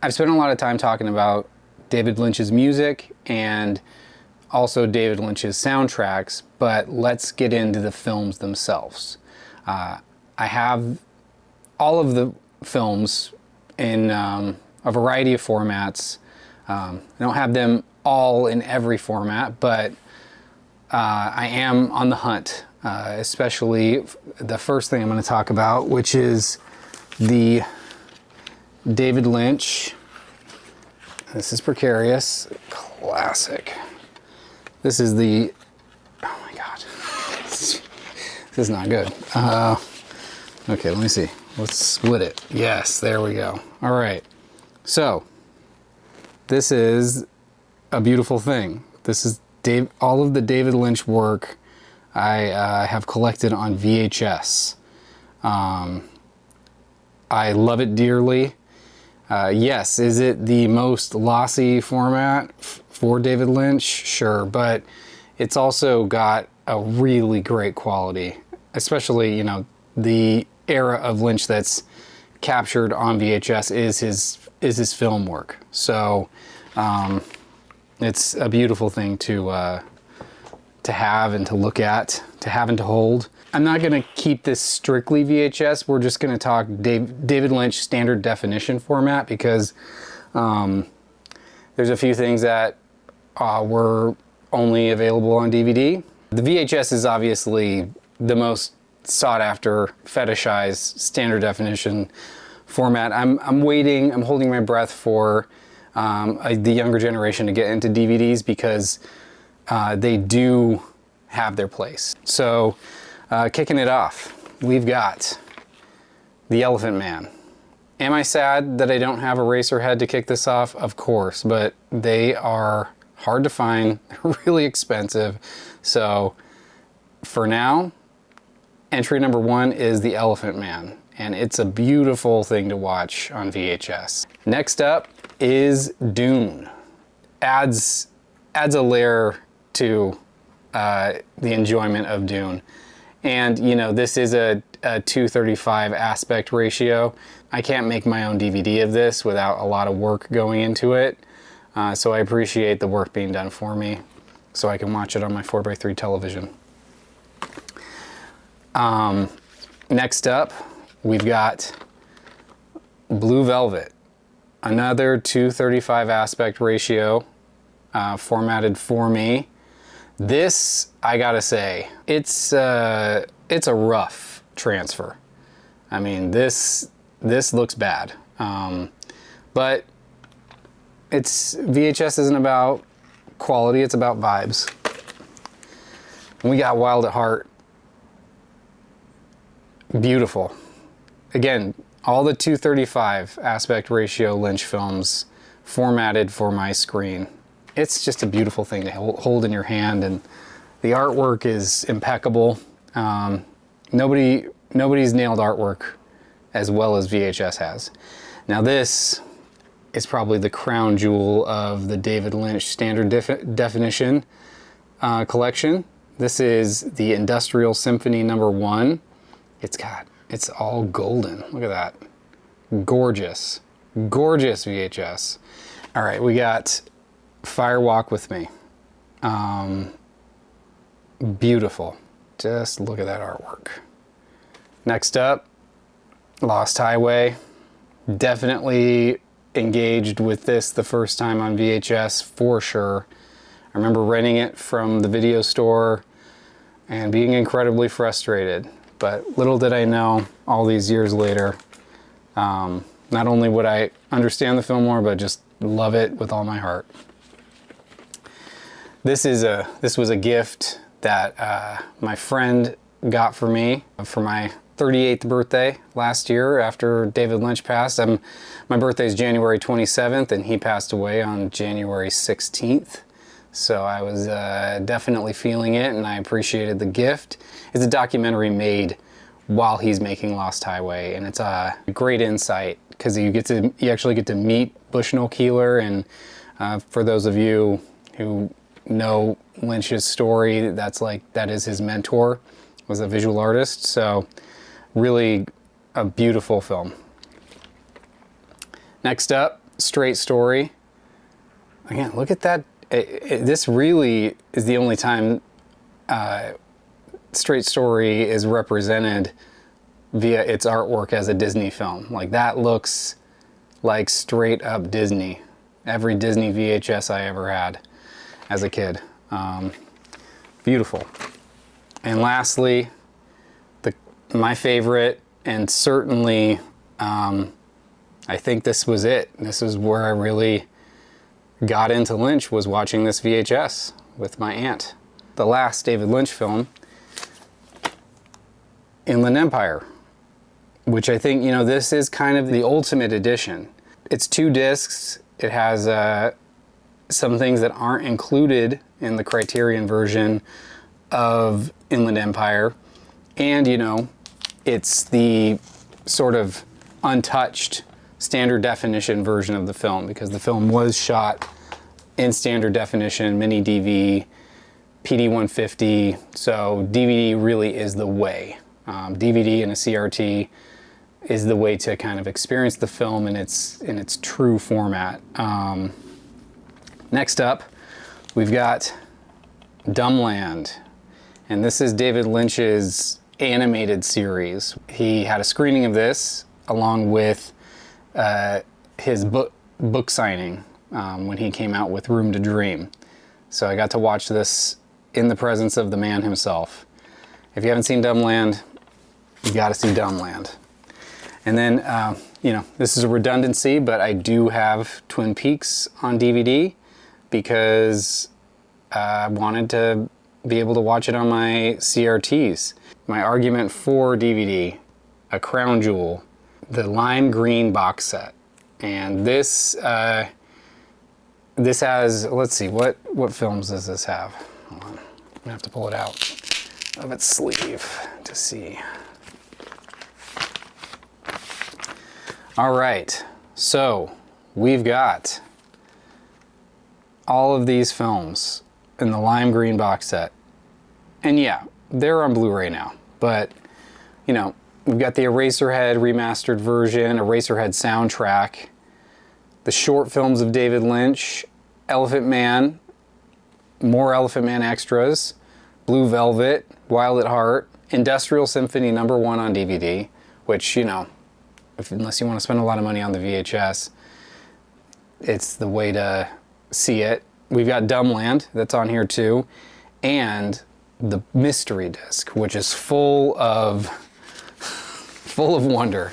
I've spent a lot of time talking about David Lynch's music and also David Lynch's soundtracks, but let's get into the films themselves. I have all of the films in a variety of formats. I don't have them all in every format, but I am on the hunt, especially the first thing I'm going to talk about, which is the David Lynch. This is Precarious, classic. This is the, oh my God, this is not good. Okay, let me see. Let's split it. Yes, there we go. All right. So, this is a beautiful thing. This is all of the David Lynch work I have collected on VHS. I love it dearly. Yes, is it the most lossy format for David Lynch? Sure, but it's also got a really great quality, especially, you know, the era of Lynch that's captured on VHS is his film work. So it's a beautiful thing to have and to look at, to have and to hold. I'm not going to keep this strictly VHS. We're just going to talk David Lynch standard definition format because there's a few things that were only available on DVD. The VHS is obviously the most sought after, fetishized standard definition format. I'm waiting, I'm holding my breath for the younger generation to get into DVDs because they do have their place. So kicking it off, we've got The Elephant Man. Am I sad that I don't have a racer head to kick this off? Of course, but they are hard to find, really expensive. So for now, entry number 1 is The Elephant Man, and it's a beautiful thing to watch on VHS. Next up is Dune. Adds a layer to the enjoyment of Dune. And, you know, this is a 2:35 aspect ratio. I can't make my own DVD of this without a lot of work going into it. So I appreciate the work being done for me so I can watch it on my 4x3 television. Next up, we've got Blue Velvet. Another 2:35 aspect ratio formatted for me. This, I gotta say, it's a rough transfer. I mean, this looks bad, but VHS isn't about quality; it's about vibes. And we got Wild at Heart. Beautiful. Again, all the 2:35 aspect ratio Lynch films formatted for my screen. It's just a beautiful thing to hold in your hand, and the artwork is impeccable. Nobody's nailed artwork as well as VHS has. Now this is probably the crown jewel of the David Lynch standard definition collection. This is the Industrial Symphony No. 1. It's all golden. Look at that. Gorgeous. Gorgeous VHS. All right, we got Fire Walk With Me. Beautiful. Just look at that artwork. Next up, Lost Highway. Definitely engaged with this the first time on VHS for sure. I remember renting it from the video store and being incredibly frustrated. But little did I know, all these years later, not only would I understand the film more, but just love it with all my heart. This was a gift that my friend got for me for my 38th birthday last year after David Lynch passed. My birthday is January 27th, and he passed away on January 16th. So I was definitely feeling it, and I appreciated the gift. It's a documentary made while he's making Lost Highway, and it's a great insight because you actually get to meet Bushnell Keeler, and for those of you who know Lynch's story, that is his mentor, was a visual artist. So really a beautiful film. Next up, Straight Story. Again, look at that. This really is the only time Straight Story is represented via its artwork as a Disney film. Like, that looks like straight up Disney. Every Disney VHS I ever had as a kid. Beautiful. And lastly, my favorite, and certainly I think this was it. This is where I really got into Lynch, was watching this VHS with my aunt. The last David Lynch film, Inland Empire, which I think, you know, this is kind of the ultimate edition. It's 2 discs. It has some things that aren't included in the Criterion version of Inland Empire. And, you know, it's the sort of untouched standard definition version of the film, because the film was shot in standard definition, mini DV, PD 150. So DVD really is the way. DVD and a CRT is the way to kind of experience the film in its true format. Next up, we've got DumbLand, and this is David Lynch's animated series. He had a screening of this along with his book signing when he came out with Room to Dream. So I got to watch this in the presence of the man himself. If you haven't seen DumbLand, you got to see DumbLand. And then, you know, this is a redundancy, but I do have Twin Peaks on DVD because I wanted to be able to watch it on my CRTs. My argument for DVD, a crown jewel, the lime green box set. And this this has, let's see, what films does this have? Hold on. I'm gonna have to pull it out of its sleeve to see. All right, so we've got all of these films in the lime green box set. And yeah, they're on Blu-ray now, but you know, we've got the Eraserhead remastered version, Eraserhead soundtrack, the short films of David Lynch, Elephant Man, more Elephant Man extras, Blue Velvet, Wild at Heart, Industrial Symphony No. 1 on DVD, which, you know, unless you want to spend a lot of money on the VHS, it's the way to see it. We've got DumbLand, that's on here too, and the mystery disc, which is full of wonder.